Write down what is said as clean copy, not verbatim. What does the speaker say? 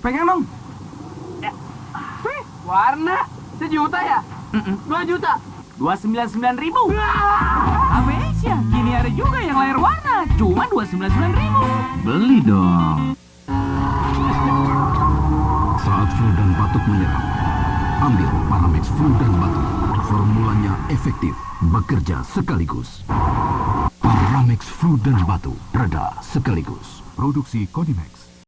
Pegang dong. Wih, warna 1 juta ya? 2 juta? 299.000. HP Asia, kini ada juga yang layar warna, cuma 299.000. Beli dong. Saat flu dan batuk menyerang, ambil Paramex flu dan batuk. Formulanya efektif, bekerja sekaligus. Paramex flu dan batuk, reda sekaligus. Produksi Konimex.